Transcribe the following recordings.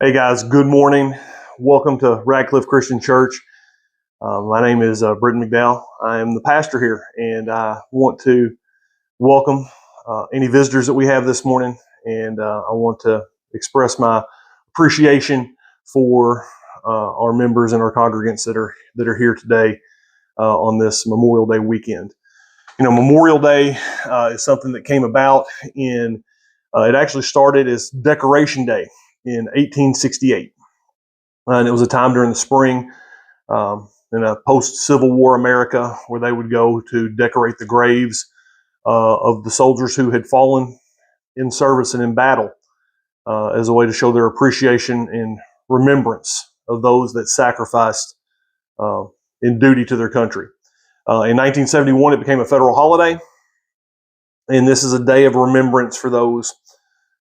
Hey guys, good morning. Welcome to Radcliff Christian Church. My name is Britt McDowell. I am the pastor here, and I want to welcome any visitors that we have this morning. And I want to express my appreciation for our members and our congregants that are here today on this Memorial Day weekend. You know, Memorial Day is something that came about in. It actually started as Decoration Day in 1868. And it was a time during the spring in a post-Civil War America where they would go to decorate the graves of the soldiers who had fallen in service and in battle as a way to show their appreciation and remembrance of those that sacrificed in duty to their country. In 1971, it became a federal holiday, and this is a day of remembrance for those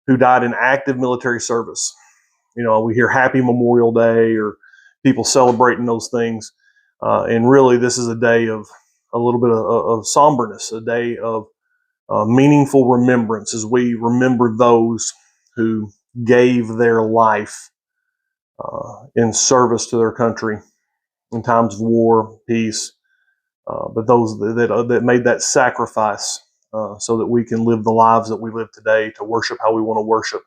who died in active military service. You know, we hear Happy Memorial Day or people celebrating those things. And really, this is a day of a little bit of somberness, a day of meaningful remembrance as we remember those who gave their life in service to their country in times of war, peace, but those that made that sacrifice so that we can live the lives that we live today, to worship how we want to worship,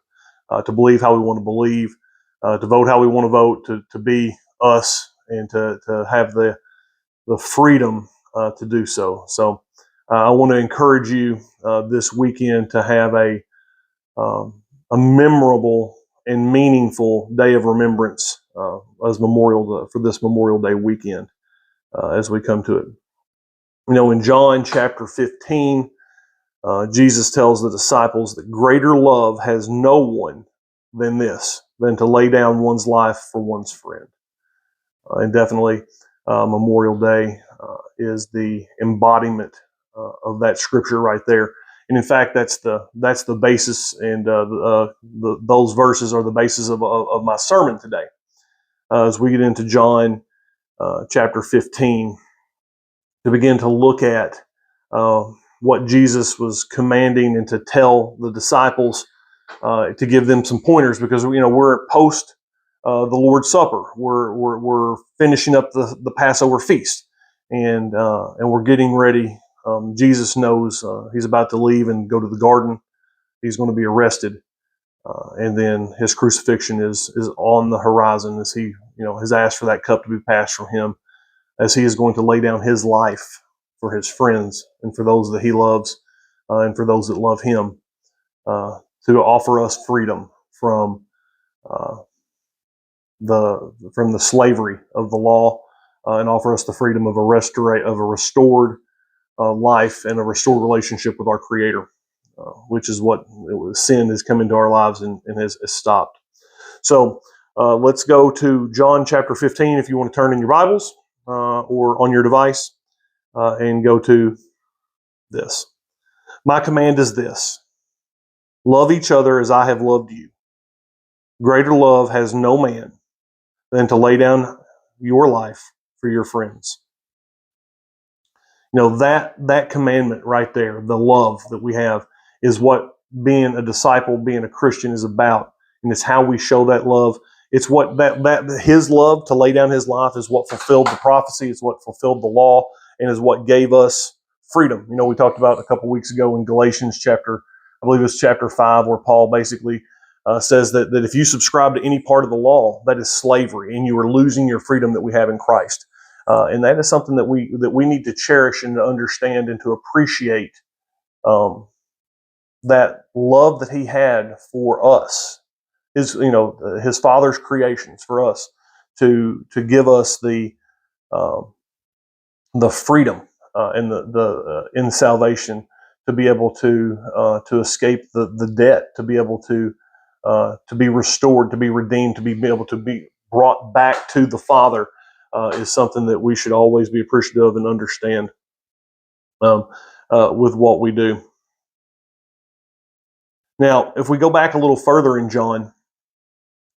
to believe how we want to believe, to vote how we want to vote, to be us, and to have the freedom to do so. So I want to encourage you this weekend to have a memorable and meaningful day of remembrance as for this Memorial Day weekend as we come to it. You know, in John chapter 15, Jesus tells the disciples that greater love has no one than this, than to lay down one's life for one's friend. And definitely Memorial Day is the embodiment of that scripture right there. And in fact, that's the basis, and those verses are the basis of my sermon today. As we get into John chapter 15, to begin to look at what Jesus was commanding and to tell the disciples, to give them some pointers, because we're post the Lord's Supper. We're finishing up the Passover feast, and we're getting ready. Jesus knows he's about to leave and go to the garden. He's going to be arrested, and then his crucifixion is on the horizon as he has asked for that cup to be passed from him, as he is going to lay down his life for his friends and for those that he loves, and for those that love him, to offer us freedom from the slavery of the law, and offer us the freedom of a restored life and a restored relationship with our Creator, which is what sin has come into our lives and has stopped. So let's go to John chapter 15 if you want to turn in your Bibles or on your device, and go to this. My command is this: love each other as I have loved you. Greater love has no man than to lay down your life for your friends. You know, that commandment right there, the love that we have, is what being a disciple, being a Christian is about. And it's how we show that love. It's what that his love to lay down his life is what fulfilled the prophecy. It's what fulfilled the law, and is what gave us freedom. You know, we talked about a couple weeks ago in Galatians chapter, I believe it's chapter 5, where Paul basically says that if you subscribe to any part of the law, that is slavery, and you are losing your freedom that we have in Christ. And that is something that we need to cherish and to understand and to appreciate, that love that he had for us, his Father's creations for us, to give us the freedom and the in salvation, to be able to escape the debt, to be able to be restored, to be redeemed, to be able to be brought back to the Father, is something that we should always be appreciative of and understand with what we do. Now, if we go back a little further in John,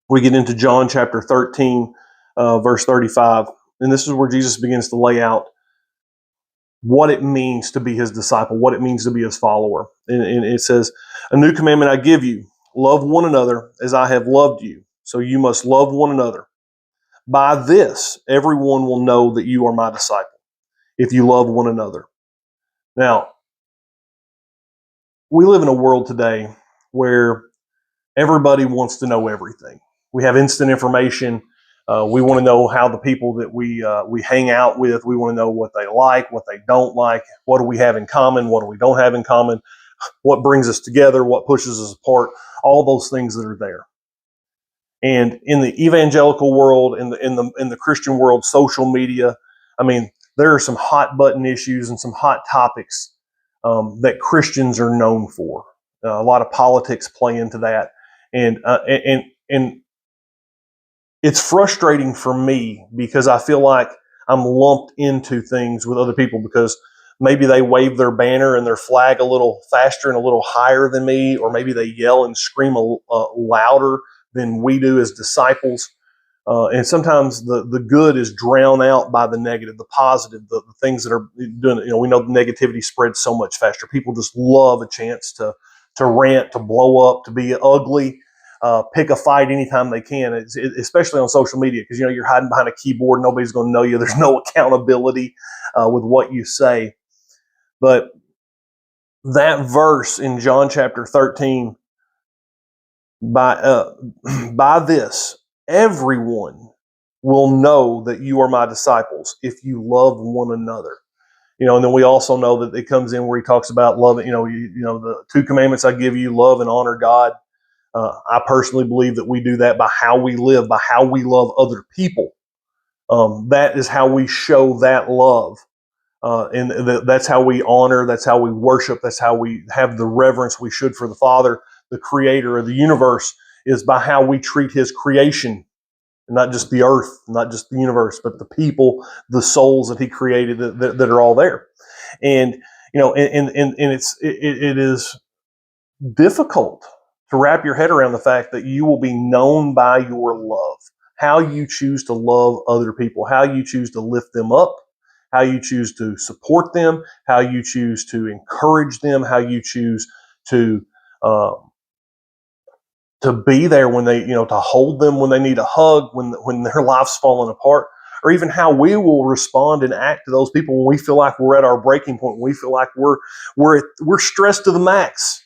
we get into John chapter 13, verse 35, and this is where Jesus begins to lay out what it means to be his disciple, what it means to be his follower. And it says, "A new commandment I give you, love one another as I have loved you. so you must love one another. By this, everyone will know that you are my disciple, if you love one another. Now, we live in a world today where everybody wants to know everything. We have instant information. We want to know how the people that we hang out with, we want to know what they like, what they don't like, what do we have in common, what do we don't have in common, what brings us together, what pushes us apart, all those things that are there. And in the evangelical world, in the Christian world, social media, I mean, there are some hot button issues and some hot topics that Christians are known for. A lot of politics play into that, and it's frustrating for me because I feel like I'm lumped into things with other people because maybe they wave their banner and their flag a little faster and a little higher than me, or maybe they yell and scream louder than we do as disciples. And sometimes the good is drowned out by the negative, the positive, the things that are doing. We know the negativity spreads so much faster. People just love a chance to rant, to blow up, to be ugly, pick a fight anytime they can. Especially on social media, because you're hiding behind a keyboard. Nobody's going to know you. There's no accountability with what you say. But that verse in John chapter 13, by this, everyone will know that you are my disciples if you love one another. And then we also know that it comes in where he talks about loving, the 2 commandments I give you, love and honor God. I personally believe that we do that by how we live, by how we love other people. That is how we show that love. And that's how we honor, that's how we worship, that's how we have the reverence we should for the Father, the creator of the universe, is by how we treat his creation, not just the earth, not just the universe, but the people, the souls that he created that are all there. And, it is difficult to wrap your head around the fact that you will be known by your love, how you choose to love other people, how you choose to lift them up, how you choose to support them, how you choose to encourage them, how you choose to be there when they, to hold them when they need a hug, when their life's falling apart, or even how we will respond and act to those people when we feel like we're at our breaking point, when we feel like we're stressed to the max.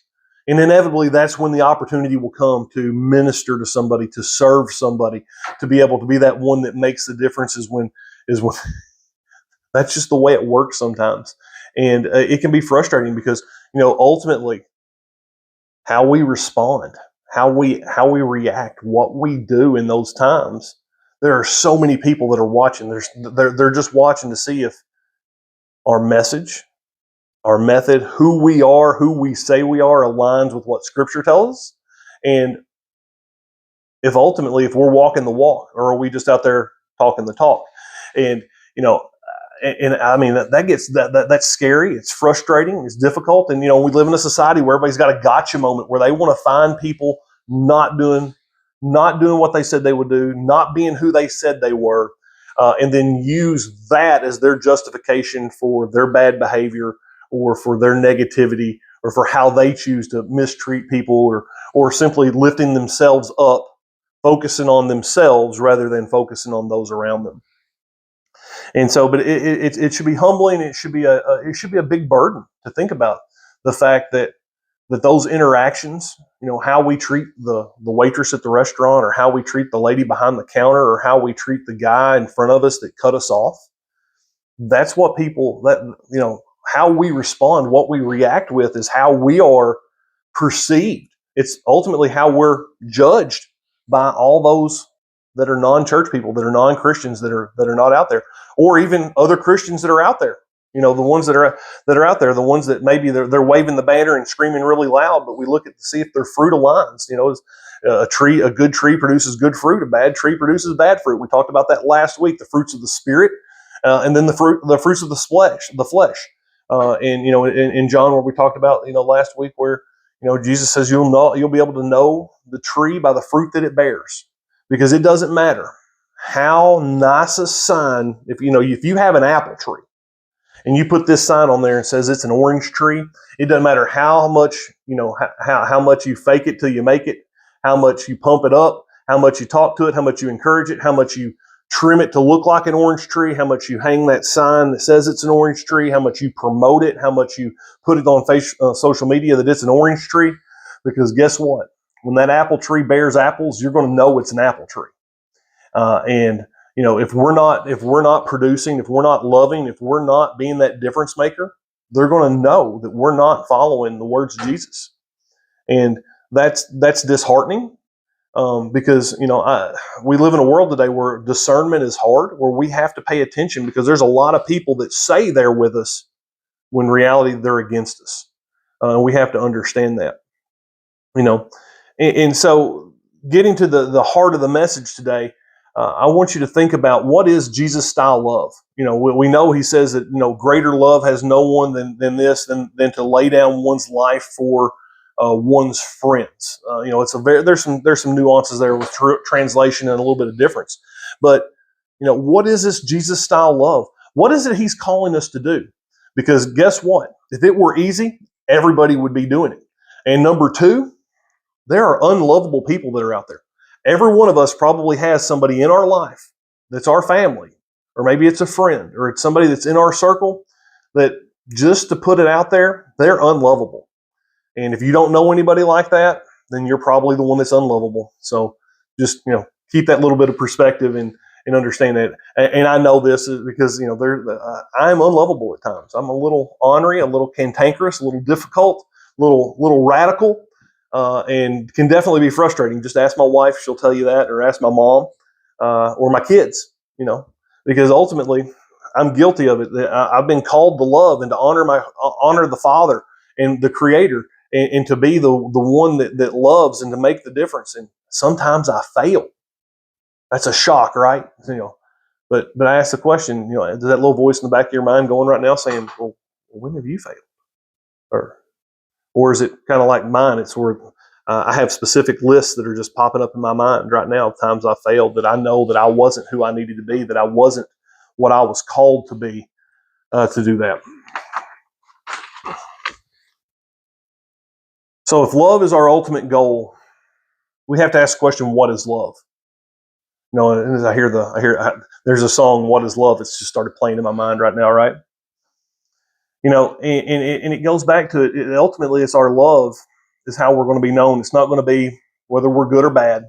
And inevitably, that's when the opportunity will come to minister to somebody, to serve somebody, to be able to be that one that makes the difference. Is when that's just the way it works sometimes. And it can be frustrating because, ultimately how we respond, how we react, what we do in those times, there are so many people that are watching. They're just watching to see if our message, our method, who we are, who we say we are, aligns with what Scripture tells us. And if we're walking the walk, or are we just out there talking the talk? And, and I mean, that's scary. It's frustrating. It's difficult. And, we live in a society where everybody's got a gotcha moment where they want to find people not doing what they said they would do, not being who they said they were, and then use that as their justification for their bad behavior, or for their negativity, or for how they choose to mistreat people, or simply lifting themselves up, focusing on themselves rather than focusing on those around them. And so, but it should be humbling. It should be a big burden to think about the fact that those interactions, how we treat the waitress at the restaurant, or how we treat the lady behind the counter, or how we treat the guy in front of us that cut us off. That's what how we respond, what we react with, is how we are perceived. It's ultimately how we're judged by all those that are non-church people, that are non-Christians, that are not out there, or even other Christians that are out there. The ones that are out there, the ones that maybe they're waving the banner and screaming really loud, but we look at to see if their fruit aligns. A good tree produces good fruit, a bad tree produces bad fruit. We talked about that last week, the fruits of the Spirit, and then the fruits of the flesh. And in John, where we talked about last week, where Jesus says you'll be able to know the tree by the fruit that it bears, because it doesn't matter how nice a sign. If you have an apple tree and you put this sign on there and says it's an orange tree, it doesn't matter how much how much you fake it till you make it, how much you pump it up, how much you talk to it, how much you encourage it, how much you trim it to look like an orange tree, how much you hang that sign that says it's an orange tree, how much you promote it, how much you put it on social media that it's an orange tree. Because guess what? When that apple tree bears apples, you're going to know it's an apple tree. And if we're not producing, if we're not loving, if we're not being that difference maker, they're going to know that we're not following the words of Jesus. And that's disheartening. Because we live in a world today where discernment is hard, where we have to pay attention because there's a lot of people that say they're with us when in reality they're against us. We have to understand that, and so getting to the heart of the message today, I want you to think about what is Jesus style love. We know he says that greater love has no one than to lay down one's life for one's friends. There's some nuances there with translation and a little bit of difference. But what is this Jesus style love? What is it he's calling us to do? Because guess what? If it were easy, everybody would be doing it. And number two, there are unlovable people that are out there. Every one of us probably has somebody in our life that's our family, or maybe it's a friend, or it's somebody that's in our circle that, just to put it out there, they're unlovable. And if you don't know anybody like that, then you're probably the one that's unlovable. So just, keep that little bit of perspective and understand that. And I know this is because, I'm unlovable at times. I'm a little ornery, a little cantankerous, a little difficult, little radical, and can definitely be frustrating. Just ask my wife, she'll tell you that, or ask my mom, or my kids, because ultimately I'm guilty of it. I've been called to love and to honor the Father and the Creator, and to be the one that loves and to make the difference. And sometimes I fail. That's a shock, right? But I ask the question, does that little voice in the back of your mind going right now saying, well, when have you failed? Or is it kind of like mine? It's where I have specific lists that are just popping up in my mind right now of times I failed, that I know that I wasn't who I needed to be, that I wasn't what I was called to be, to do that. So if love is our ultimate goal, we have to ask the question, what is love? And as I hear there's a song, What is Love? It's just started playing in my mind right now, right? And it goes back to it. Ultimately, it's our love is how we're going to be known. It's not going to be whether we're good or bad.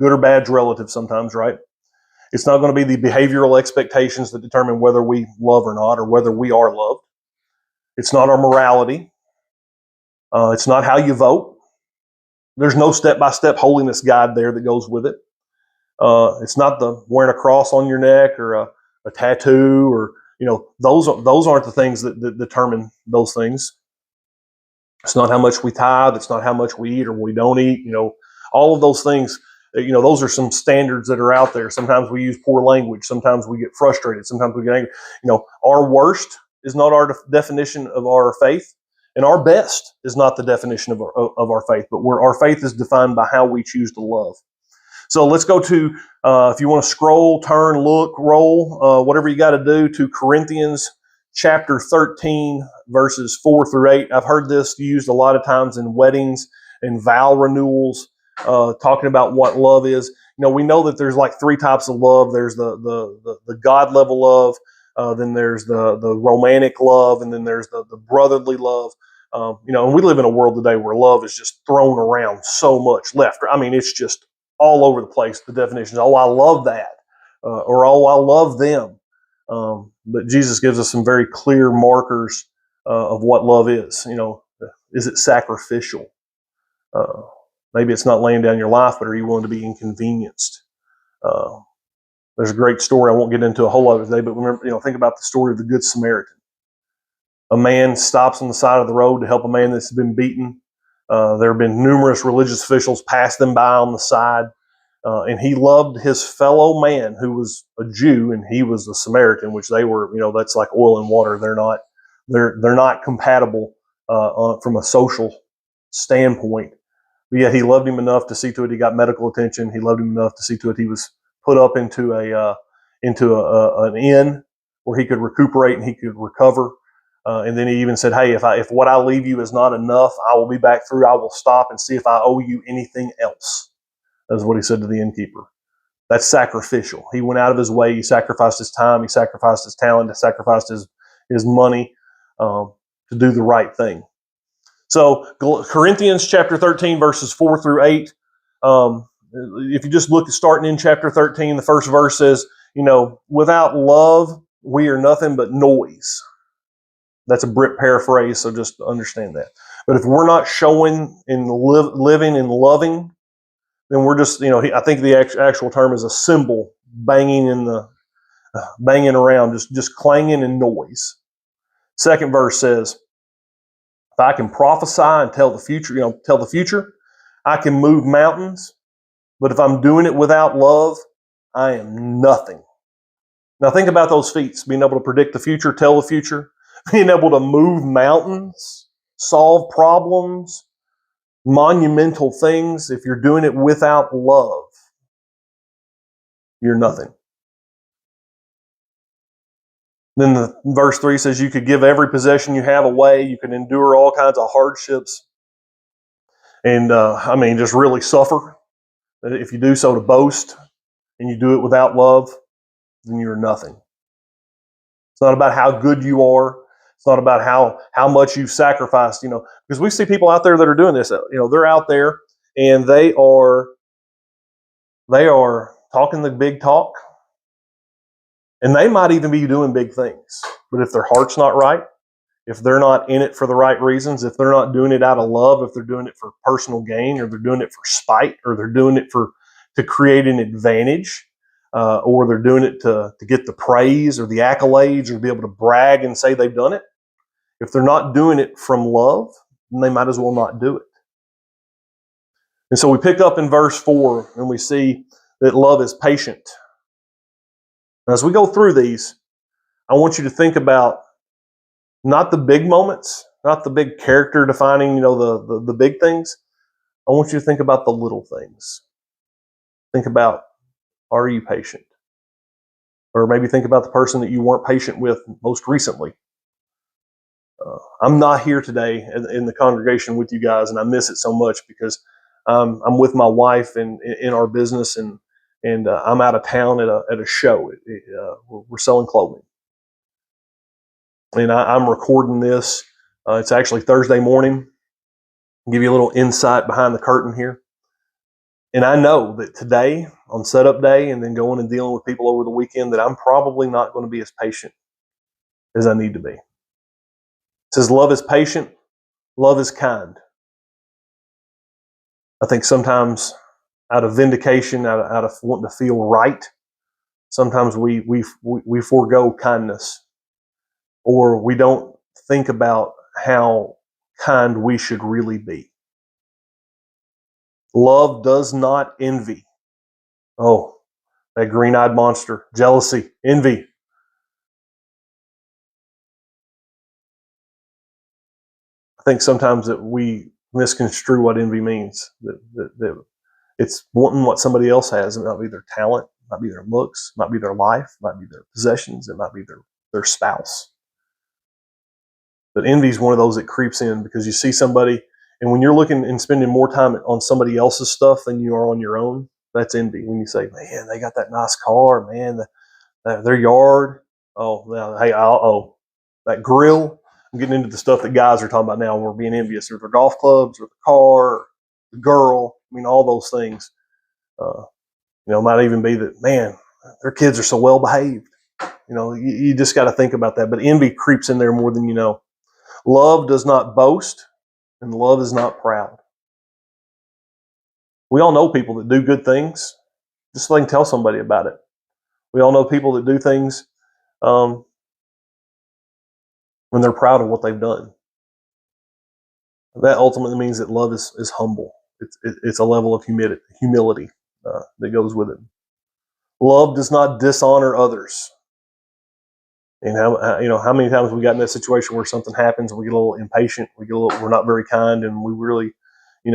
Good or bad's relative sometimes, right? It's not going to be the behavioral expectations that determine whether we love or not, or whether we are loved. It's not our morality. It's not how you vote. There's no step-by-step holiness guide there that goes with it. It's not the wearing a cross on your neck or a tattoo, or those aren't the things that determine those things. It's not how much we tithe. It's not how much we eat or we don't eat. All of those things. Those are some standards that are out there. Sometimes we use poor language. Sometimes we get frustrated. Sometimes we get angry. Our worst is not our definition of our faith. And our best is not the definition of our faith, but our faith is defined by how we choose to love. So let's go to, if you want to scroll, turn, look, roll, whatever you got to do, to Corinthians chapter 13, verses 4 through 8. I've heard this used a lot of times in weddings and vow renewals, talking about what love is. We know that there's like three types of love. There's the God level love. Then there's the romantic love, and then there's the brotherly love. And we live in a world today where love is just thrown around so much left. I mean, it's just all over the place. The definitions, oh, I love that, or oh, I love them. But Jesus gives us some very clear markers of what love is. Is it sacrificial? Maybe it's not laying down your life, but are you willing to be inconvenienced? There's a great story. I won't get into a whole lot of it today, but remember, think about the story of the Good Samaritan. A man stops on the side of the road to help a man that's been beaten. There have been numerous religious officials pass them by on the side, and he loved his fellow man who was a Jew, and he was a Samaritan, which they were. That's like oil and water. They're not compatible from a social standpoint. But yet he loved him enough to see to it he got medical attention. He loved him enough to see to it he was put up into an inn where he could recuperate and he could recover. And then he even said, "Hey, if what I leave you is not enough, I will be back through. I will stop and see if I owe you anything else." That's what he said to the innkeeper. That's sacrificial. He went out of his way. He sacrificed his time. He sacrificed his talent. He sacrificed his money to do the right thing. So Corinthians chapter 13, verses 4 through 8. If you just look at starting in chapter 13, the first verse says, without love, we are nothing but noise. That's a Britt paraphrase, so just understand that. But if we're not showing and living and loving, then we're just, I think the actual term is a cymbal banging around, just clanging in noise. Second verse says, if I can prophesy and tell the future, I can move mountains, but if I'm doing it without love, I am nothing. Now think about those feats, being able to predict the future, tell the future, being able to move mountains, solve problems, monumental things. If you're doing it without love, you're nothing. Then the verse 3 says you could give every possession you have away. You can endure all kinds of hardships and, just really suffer. If you do so to boast and you do it without love, then you're nothing. It's not about how good you are. It's not about how much you've sacrificed, because we see people out there that are doing this. They're out there and they are talking the big talk, and they might even be doing big things. But if their heart's not right, if they're not in it for the right reasons, if they're not doing it out of love, if they're doing it for personal gain, or they're doing it for spite, or they're doing it to create an advantage, or they're doing it to get the praise or the accolades or be able to brag and say they've done it, if they're not doing it from love, then they might as well not do it. And so we pick up in verse 4 and we see that love is patient. As we go through these, I want you to think about not the big moments, not the big character defining, the big things. I want you to think about the little things. Think about, are you patient? Or maybe think about the person that you weren't patient with most recently. I'm not here today in the congregation with you guys, and I miss it so much because I'm with my wife and in our business, and I'm out of town at a show. We're selling clothing. And I'm recording this. It's actually Thursday morning. I'll give you a little insight behind the curtain here. And I know that today, on setup day, and then going and dealing with people over the weekend, that I'm probably not going to be as patient as I need to be. It says love is patient, love is kind. I think sometimes out of vindication, out of wanting to feel right, sometimes we forego kindness, or we don't think about how kind we should really be. Love does not envy. Oh, that green-eyed monster. Jealousy, envy. I think sometimes that we misconstrue what envy means. That it's wanting what somebody else has. It might be their talent, it might be their looks, it might be their life, it might be their possessions, it might be their spouse. But envy is one of those that creeps in because you see somebody, and when you're looking and spending more time on somebody else's stuff than you are on your own, that's envy. When you say, man, they got that nice car, man, their yard. Oh, now, hey, that grill. I'm getting into the stuff that guys are talking about now. We're being envious, or their golf clubs, or the car, or the girl. All those things. Might even be that, man, their kids are so well behaved. You just got to think about that. But envy creeps in there more than you know. Love does not boast, and love is not proud. We all know people that do good things, just so they can tell somebody about it. We all know people that do things when they're proud of what they've done. That ultimately means that love is humble. It's a level of humility that goes with it. Love does not dishonor others. And how many times we got in that situation where something happens and we get a little impatient, we're not very kind, and we really, we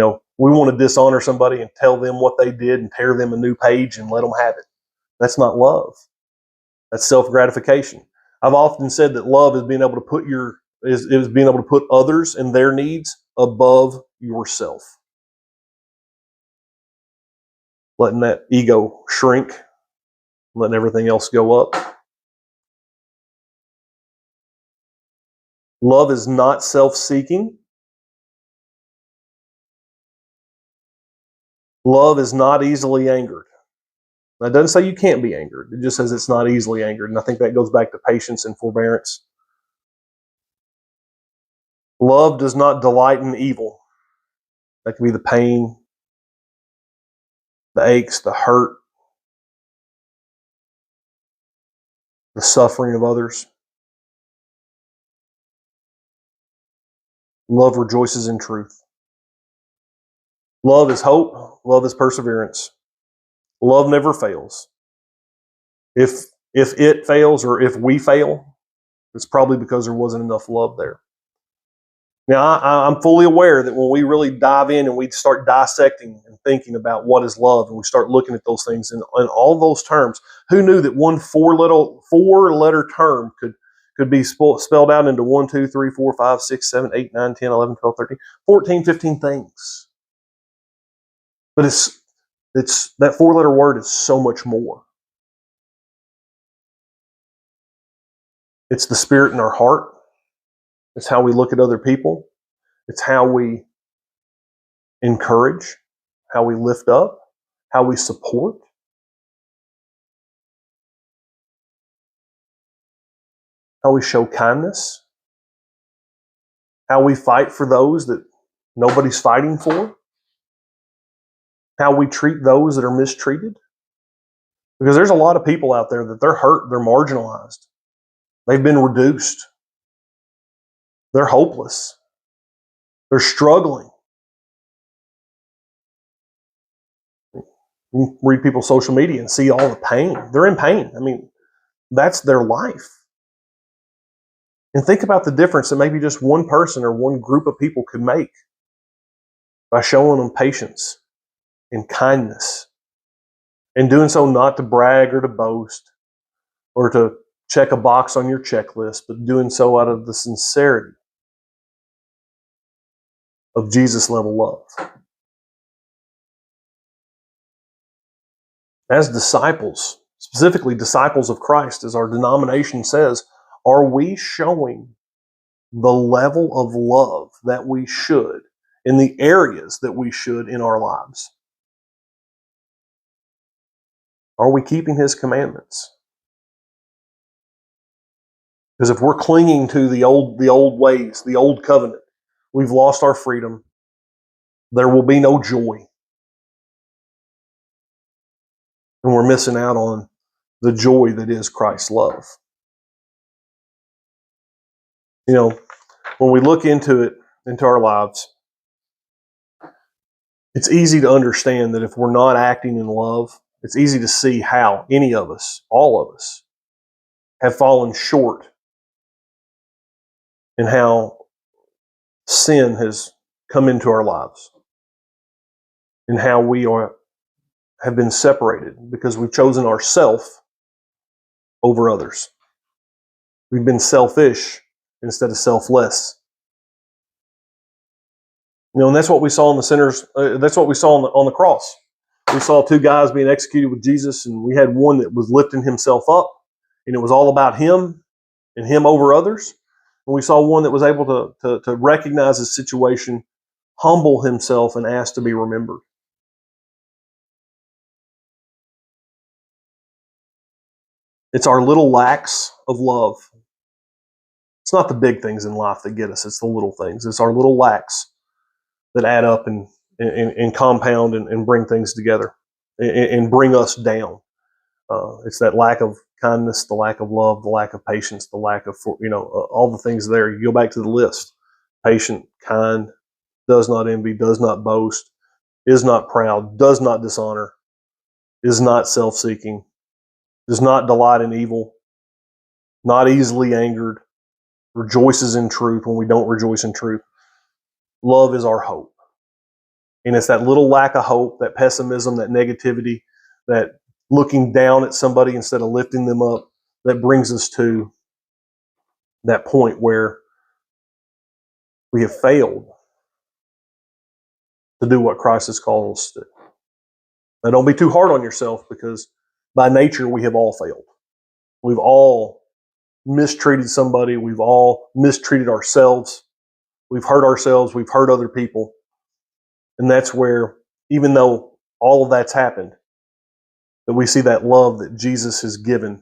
want to dishonor somebody and tell them what they did and tear them a new page and let them have it. That's not love. That's self-gratification. I've often said that love is being able to put others and their needs above yourself. letting that ego shrink, letting everything else go up. Love is not self-seeking. Love is not easily angered. That doesn't say you can't be angered. It just says it's not easily angered. And I think that goes back to patience and forbearance. Love does not delight in evil. That could be the pain, the aches, the hurt, the suffering of others. Love rejoices in truth. Love is hope. Love is perseverance. Love never fails. If it fails or if we fail, it's probably because there wasn't enough love there. Now, I'm fully aware that when we really dive in and we start dissecting and thinking about what is love, and we start looking at those things in all those terms, who knew that one four-letter term could be spelled out into 1, 2, 3, 4, 5, 6, 7, 8, 9, 10, 11, 12, 13, 14, 15 things. But it's that four-letter word is so much more. It's the spirit in our heart. It's how we look at other people. It's how we encourage, how we lift up, how we support. How we show kindness. How we fight for those that nobody's fighting for. How we treat those that are mistreated. Because there's a lot of people out there that they're hurt, they're marginalized. They've been reduced. They're hopeless. They're struggling. You read people's social media and see all the pain. They're in pain. I mean, that's their life. And think about the difference that maybe just one person or one group of people could make by showing them patience and kindness. And doing so not to brag or to boast or to check a box on your checklist, but doing so out of the sincerity of Jesus level love. As disciples, specifically disciples of Christ, as our denomination says, are we showing the level of love that we should in the areas that we should in our lives? Are we keeping His commandments? Because if we're clinging to the old ways, the old covenant, we've lost our freedom. There will be no joy. And we're missing out on the joy that is Christ's love. You know, when we look into our lives, it's easy to understand that if we're not acting in love, it's easy to see how any of us, all of us, have fallen short in how sin has come into our lives and how we have been separated because we've chosen ourself over others. We've been selfish instead of selfless. You know, and that's what we saw in the sinners. That's what we saw on the cross. We saw two guys being executed with Jesus, and we had one that was lifting himself up, and it was all about him and him over others. And we saw one that was able to recognize his situation, humble himself, and ask to be remembered. It's our little lacks of love. It's not the big things in life that get us. It's the little things. It's our little lacks that add up and compound and bring things together and bring us down. It's that lack of kindness, the lack of love, the lack of patience, the lack of, all the things there. You go back to the list. Patient, kind, does not envy, does not boast, is not proud, does not dishonor, is not self-seeking, does not delight in evil, not easily angered, rejoices in truth when we don't rejoice in truth. Love is our hope. And it's that little lack of hope, that pessimism, that negativity, that looking down at somebody instead of lifting them up, that brings us to that point where we have failed to do what Christ has called us to do. Now, don't be too hard on yourself, because by nature we have all failed. We've all mistreated somebody. We've all mistreated ourselves. We've hurt ourselves. We've hurt other people. And that's where, even though all of that's happened, that we see that love that Jesus has given,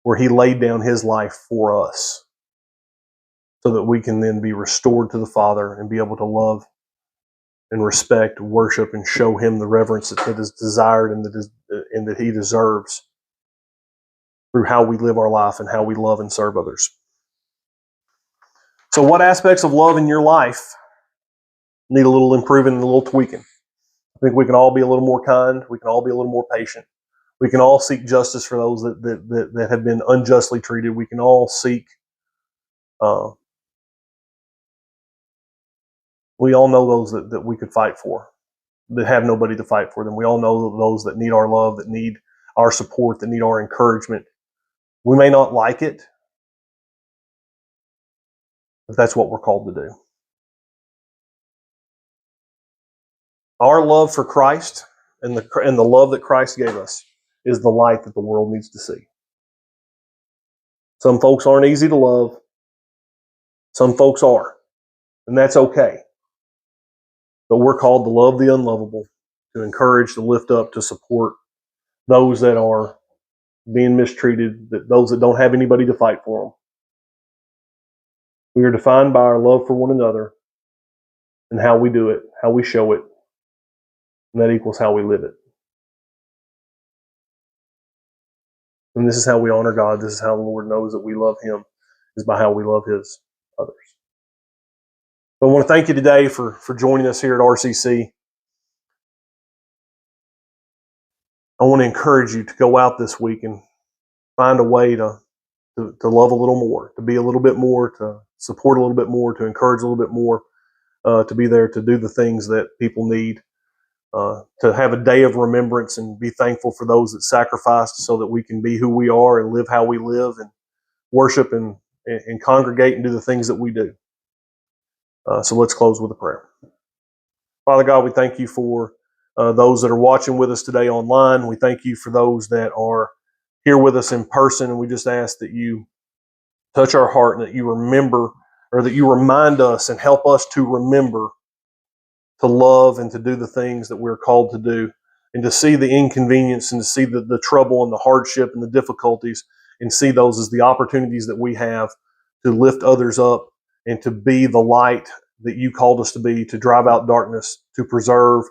where he laid down his life for us, so that we can then be restored to the Father and be able to love and respect, worship, and show him the reverence that is desired and that he deserves through how we live our life and how we love and serve others. So what aspects of love in your life need a little improving and a little tweaking? I think we can all be a little more kind. We can all be a little more patient. We can all seek justice for those that have been unjustly treated. We can all seek we all know those that we could fight for, that have nobody to fight for them. We all know those that need our love, that need our support, that need our encouragement. We may not like it, but that's what we're called to do. Our love for Christ and the love that Christ gave us is the light that the world needs to see. Some folks aren't easy to love. Some folks are, and that's okay. But we're called to love the unlovable, to encourage, to lift up, to support those that are being mistreated, those that don't have anybody to fight for them. We are defined by our love for one another and how we do it, how we show it, and that equals how we live it. And this is how we honor God. This is how the Lord knows that we love him, is by how we love his others. I want to thank you today for joining us here at RCC. I want to encourage you to go out this week and find a way to love a little more, to be a little bit more, to support a little bit more, to encourage a little bit more, to be there to do the things that people need, to have a day of remembrance and be thankful for those that sacrificed so that we can be who we are and live how we live and worship and congregate and do the things that we do. So let's close with a prayer. Father God, we thank you for those that are watching with us today online. We thank you for those that are here with us in person, and we just ask that you touch our heart and that you remember, or that you remind us and help us to remember to love and to do the things that we're called to do, and to see the inconvenience and to see the trouble and the hardship and the difficulties, and see those as the opportunities that we have to lift others up and to be the light that you called us to be, to drive out darkness, to preserve,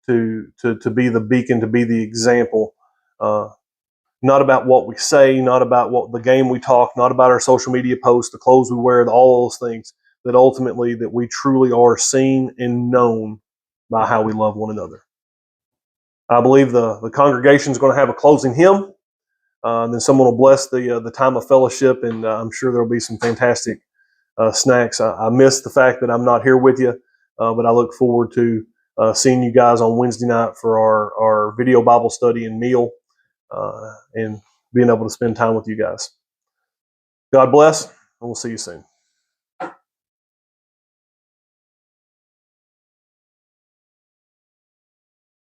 to be the beacon, to be the example. Not about what we say, not about what the game we talk, not about our social media posts, the clothes we wear, all those things, that ultimately that we truly are seen and known by how we love one another. I believe the congregation is going to have a closing hymn. Then someone will bless the time of fellowship, and I'm sure there'll be some fantastic snacks. I miss the fact that I'm not here with you, but I look forward to seeing you guys on Wednesday night for our video Bible study and meal, and being able to spend time with you guys. God bless, and we'll see you soon.